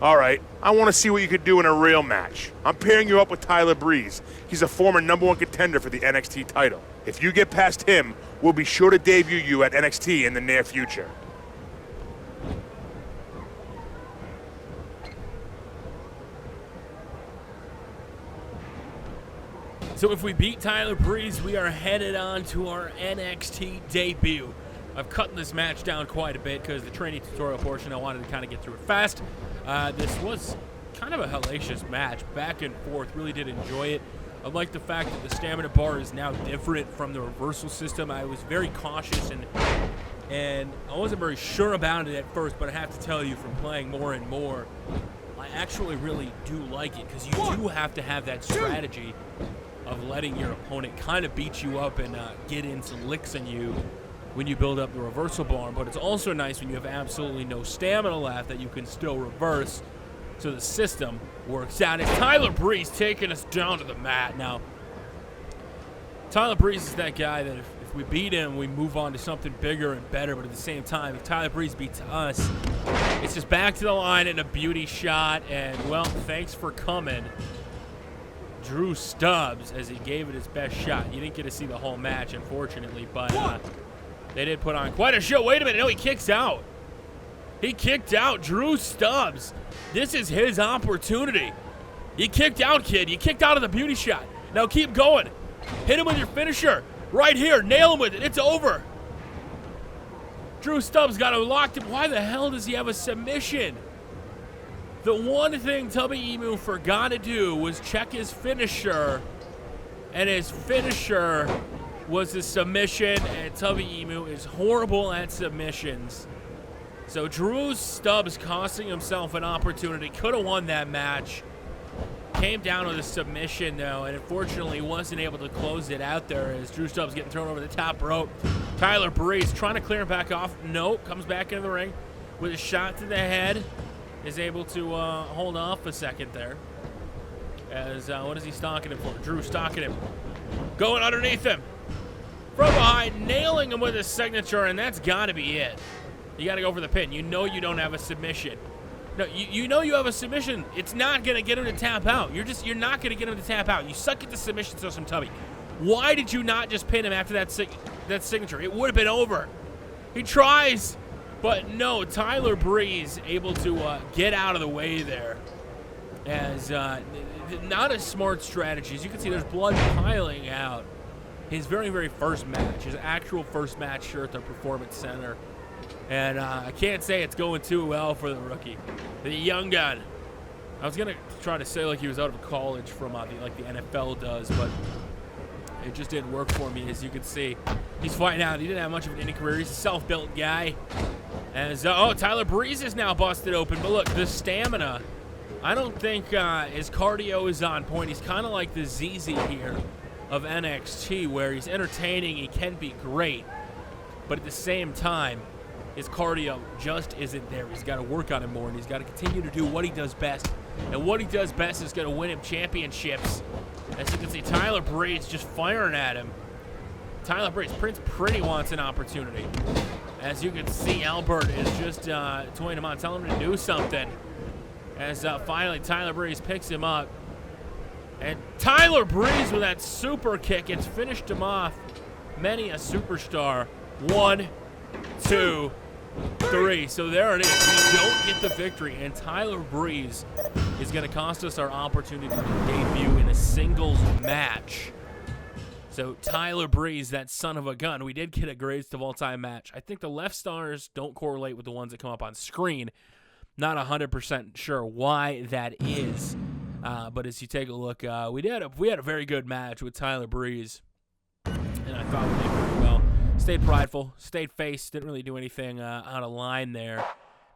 All right, I want to see what you could do in a real match. I'm pairing you up with Tyler Breeze. He's a former #1 contender for the NXT title. If you get past him, we'll be sure to debut you at NXT in the near future. So if we beat Tyler Breeze, we are headed on to our NXT debut. I've cut this match down quite a bit because the training tutorial portion, I wanted to kind of get through it fast. This was kind of a hellacious match, back and forth. Really did enjoy it. I like the fact that the stamina bar is now different from the reversal system. I was very cautious and I wasn't very sure about it at first, but I have to tell you, from playing more and more, I actually really do like it, because you do have to have that strategy of letting your opponent kind of beat you up and get in some licks on you when you build up the reversal bar. But it's also nice when you have absolutely no stamina left that you can still reverse, so the system works out. It's Tyler Breeze taking us down to the mat. Now, Tyler Breeze is that guy that if we beat him, we move on to something bigger and better. But at the same time, if Tyler Breeze beats us, it's just back to the line and a beauty shot. And, well, thanks for coming, Drew Stubbs, as he gave it his best shot. You didn't get to see the whole match, unfortunately, but they did put on quite a show. Wait a minute. No, he kicks out. He kicked out. Drew Stubbs. This is his opportunity. You kicked out, kid. You kicked out of the beauty shot. Now keep going. Hit him with your finisher. Right here. Nail him with it. It's over. Drew Stubbs got him locked in. Why the hell does he have a submission? The one thing Tubby Emu forgot to do was check his finisher. And his finisher was a submission. And Tubby Emu is horrible at submissions. So Drew Stubbs costing himself an opportunity. Could have won that match. Came down with a submission, though, and unfortunately wasn't able to close it out there as Drew Stubbs getting thrown over the top rope. Tyler Breeze trying to clear him back off. Nope, comes back into the ring with a shot to the head. Is able to hold off a second there. As, what is he stalking him for? Drew stalking him. Going underneath him. From behind, nailing him with his signature, and that's got to be it. You got to go for the pin. You know you don't have a submission. No, you know you have a submission. It's not going to get him to tap out. You're not going to get him to tap out. You suck at the submission system, Tubby. Why did you not just pin him after that signature? It would have been over. He tries, but no. Tyler Breeze able to get out of the way there. As not a smart strategy. As you can see, there's blood piling out. His very, very first match. His actual first match here at the Performance Center. And I can't say it's going too well for the rookie, the young gun. I was gonna try to say like he was out of college from like the NFL does, but it just didn't work for me. As you can see, he's fighting out. He didn't have much of an indie career. He's a self-built guy. As oh, Tyler Breeze is now busted open. But look, the stamina. I don't think his cardio is on point. He's kind of like the ZZ here of NXT, where he's entertaining. He can be great, but at the same time, his cardio just isn't there. He's got to work on it more, and he's got to continue to do what he does best. And what he does best is going to win him championships. As you can see, Tyler Breeze just firing at him. Tyler Breeze, Prince Pretty wants an opportunity. As you can see, Albert is just toying him on, telling him to do something. As finally Tyler Breeze picks him up. And Tyler Breeze with that super kick, it's finished him off. Many a superstar. 1, 2, 3. So there it is. We don't get the victory, and Tyler Breeze is going to cost us our opportunity to debut in a singles match. So Tyler Breeze, that son of a gun. We did get a greatest of all time match. I think the left stars don't correlate with the ones that come up on screen. Not 100% sure why that is. But as you take a look, we had a very good match with Tyler Breeze, and I thought we did pretty well. Stayed prideful, stayed face, didn't really do anything out of line there,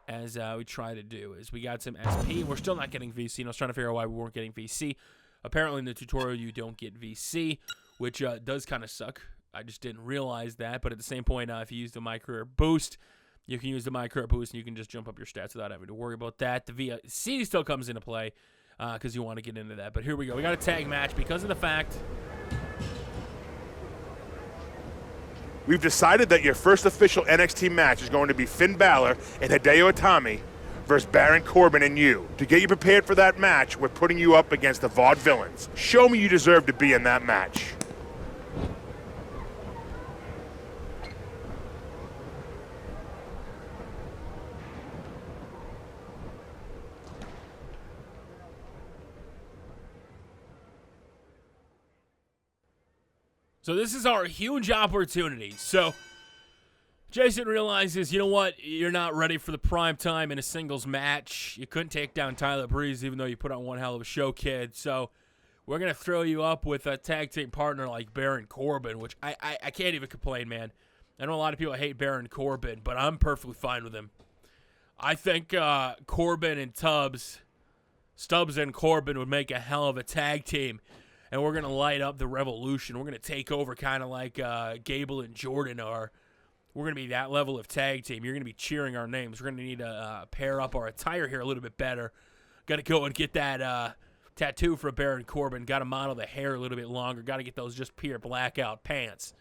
as we try to do. As we got some SP, we're still not getting VC, and I was trying to figure out why we weren't getting VC. Apparently in the tutorial you don't get VC, which does kind of suck. I just didn't realize that, but at the same point, if you use the MyCareer boost, you can use the MyCareer boost, and you can just jump up your stats without having to worry about that. The VC still comes into play, because you want to get into that. But here we go. We got a tag match because of the fact we've decided that your first official NXT match is going to be Finn Balor and Hideo Itami versus Baron Corbin and you. To get you prepared for that match, we're putting you up against the Vaudevillains. Show me you deserve to be in that match. So this is our huge opportunity. So Jason realizes, you know what? You're not ready for the prime time in a singles match. You couldn't take down Tyler Breeze, even though you put on one hell of a show, kid. So we're going to throw you up with a tag team partner like Baron Corbin, which I can't even complain, man. I know a lot of people hate Baron Corbin, but I'm perfectly fine with him. I think Corbin and Stubbs and Corbin would make a hell of a tag team. And we're going to light up the Revolution. We're going to take over kind of like Gable and Jordan are. We're going to be that level of tag team. You're going to be cheering our names. We're going to need to pair up our attire here a little bit better. Got to go and get that tattoo for Baron Corbin. Got to model the hair a little bit longer. Got to get those just pure blackout pants.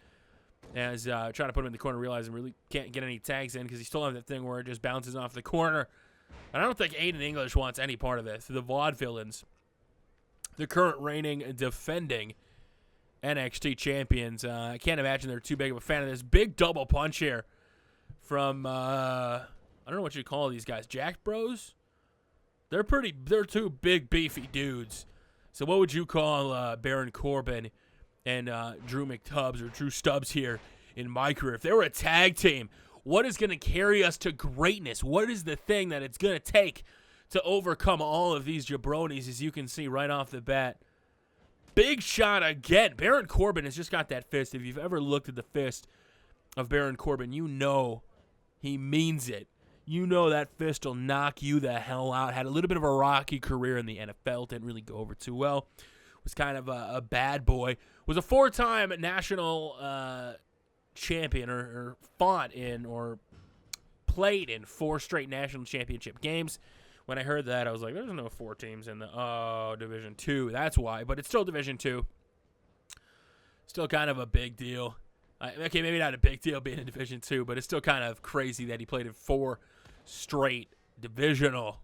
As trying to put him in the corner, realizing really can't get any tags in because he still has that thing where it just bounces off the corner. And I don't think Aiden English wants any part of this. The Vaudevillains, the current reigning and defending NXT champions. I can't imagine they're too big of a fan of this. Big double punch here from, I don't know what you call these guys, Jack Bros? They're two big, beefy dudes. So what would you call Baron Corbin and Drew McTubbs or Drew Stubbs here in my career? If they were a tag team, what is going to carry us to greatness? What is the thing that it's going to take to overcome all of these jabronis, as you can see right off the bat? Big shot again. Baron Corbin has just got that fist. If you've ever looked at the fist of Baron Corbin, you know he means it. You know that fist will knock you the hell out. Had a little bit of a rocky career in the NFL. Didn't really go over too well. Was kind of a bad boy. Was a 4-time national champion or fought in or played in 4 straight national championship games. When I heard that, I was like, there's no 4 teams in the Division 2. That's why. But it's still Division 2. Still kind of a big deal. Okay, maybe not a big deal being in Division 2, but it's still kind of crazy that he played in 4 straight divisional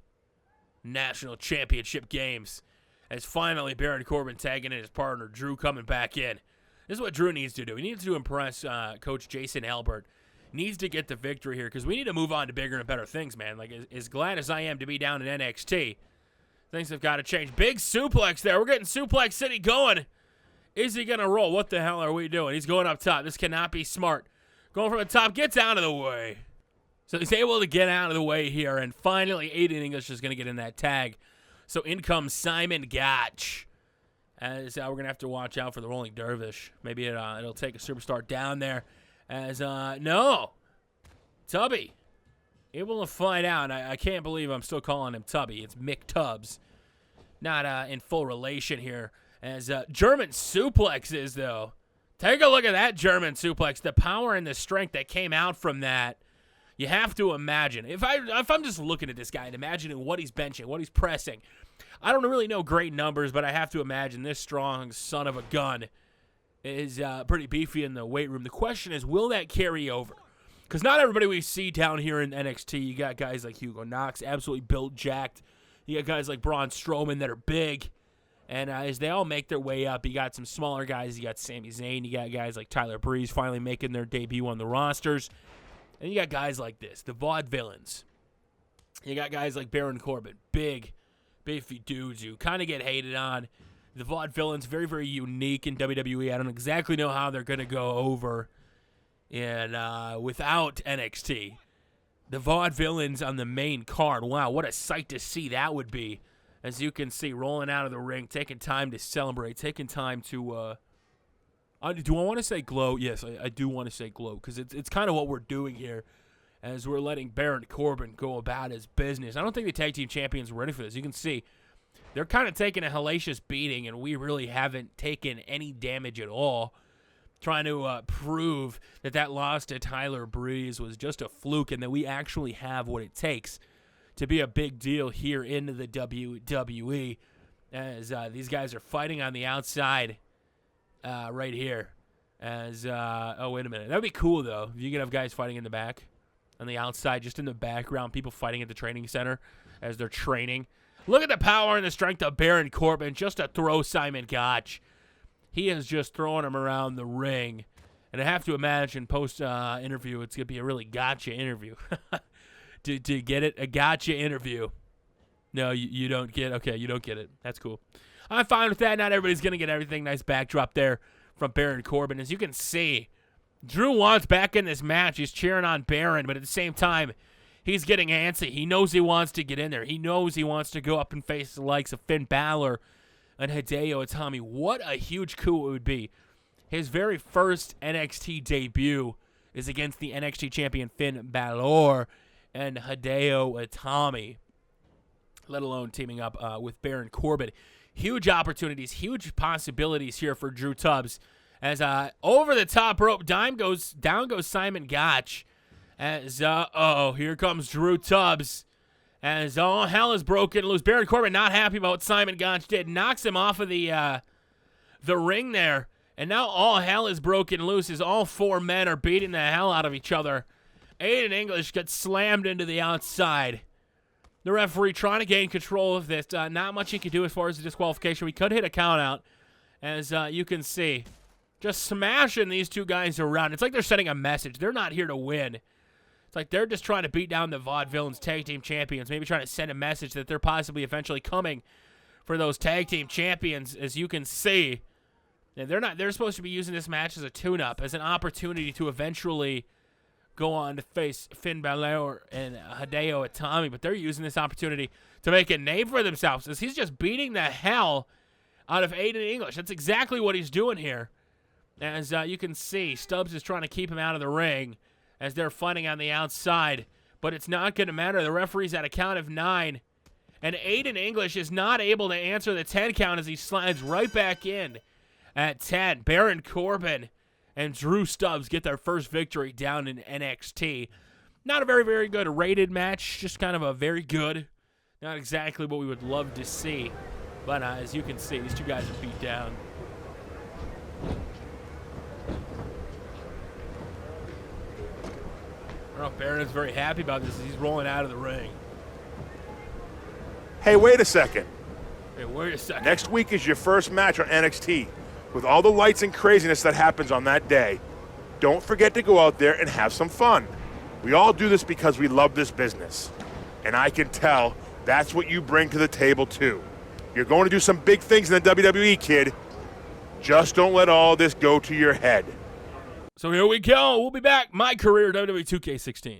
national championship games. As finally Baron Corbin tagging in his partner, Drew, coming back in. This is what Drew needs to do. He needs to impress Coach Jason Albert. Needs to get the victory here because we need to move on to bigger and better things, man. Like, as glad as I am to be down in NXT, things have got to change. Big suplex there. We're getting Suplex City going. Is he going to roll? What the hell are we doing? He's going up top. This cannot be smart. Going from the top, gets out of the way. So he's able to get out of the way here, and finally Aiden English is going to get in that tag. So in comes Simon Gotch. As we're going to have to watch out for the Rolling Dervish. Maybe it'll take a superstar down there. As, no. Tubby. Able to find out. I can't believe I'm still calling him Tubby. It's Mick Tubbs. Not in full relation here. As German suplexes, though. Take a look at that German suplex. The power and the strength that came out from that. You have to imagine. If I'm just looking at this guy and imagining what he's benching, what he's pressing. I don't really know great numbers, but I have to imagine this strong son of a gun is pretty beefy in the weight room. The question is, will that carry over? Because not everybody we see down here in NXT, you got guys like Hugo Knox, absolutely built, jacked. You got guys like Braun Strowman that are big. And as they all make their way up, you got some smaller guys. You got Sami Zayn. You got guys like Tyler Breeze finally making their debut on the rosters. And you got guys like this, the Vaudevillains. You got guys like Baron Corbin, big, beefy dudes who kind of get hated on. The Vaudevillains, very, very unique in WWE. I don't exactly know how they're going to go over without NXT. The Vaudevillains on the main card. Wow, what a sight to see that would be. As you can see, rolling out of the ring, taking time to celebrate, taking time to, do I want to say glow? Yes, I do want to say glow, because it's kind of what we're doing here as we're letting Baron Corbin go about his business. I don't think the tag team champions are ready for this. You can see they're kind of taking a hellacious beating, and we really haven't taken any damage at all, trying to prove that loss to Tyler Breeze was just a fluke and that we actually have what it takes to be a big deal here in the WWE, as these guys are fighting on the outside right here. As oh, wait a minute. That would be cool, though, if you could have guys fighting in the back. on the outside, just in the background, people fighting at the training center as they're training. Look at the power and the strength of Baron Corbin just to throw Simon Gotch. He is just throwing him around the ring. And I have to imagine post-interview, it's going to be a really gotcha interview. Do you get it? A gotcha interview. No, you don't get it. Okay, you don't get it. That's cool. I'm fine with that. Not everybody's going to get everything. Nice backdrop there from Baron Corbin. As you can see, Drew wants back in this match. He's cheering on Baron, but at the same time, he's getting antsy. He knows he wants to get in there. He knows he wants to go up and face the likes of Finn Balor and Hideo Itami. What a huge coup it would be. His very first NXT debut is against the NXT champion Finn Balor and Hideo Itami, let alone teaming up with Baron Corbin. Huge opportunities, huge possibilities here for Drew Tubbs. As over the top rope, down goes Simon Gotch. As, here comes Drew Tubbs. As all hell is broken loose. Baron Corbin not happy about what Simon Gotch did. Knocks him off of the ring there. And now all hell is broken loose as all four men are beating the hell out of each other. Aiden English gets slammed into the outside. The referee trying to gain control of this. Not much he could do as far as the disqualification. We could hit a count out, as you can see. Just smashing these two guys around. It's like they're sending a message. They're not here to win. It's like they're just trying to beat down the Vaudevillains tag team champions. Maybe trying to send a message that they're possibly eventually coming for those tag team champions, as you can see. And they're supposed to be using this match as a tune-up, as an opportunity to eventually go on to face Finn Balor and Hideo Itami, but they're using this opportunity to make a name for themselves, as he's just beating the hell out of Aiden English. That's exactly what he's doing here. As you can see, Stubbs is trying to keep him out of the ring as they're fighting on the outside, but it's not going to matter. The referee's at a count of 9, and Aiden English is not able to answer the 10 count as he slides right back in at 10. Baron Corbin and Drew Stubbs get their first victory down in NXT. Not a very, very good rated match, just kind of a very good. Not exactly what we would love to see, but as you can see, these two guys are beat down. I don't know if Baron is very happy about this as he's rolling out of the ring. Hey, wait a second. Hey, wait a second. Next week is your first match on NXT. With all the lights and craziness that happens on that day, don't forget to go out there and have some fun. We all do this because we love this business. And I can tell that's what you bring to the table too. You're going to do some big things in the WWE, kid. Just don't let all this go to your head. So here we go. We'll be back. My career, WWE 2K16.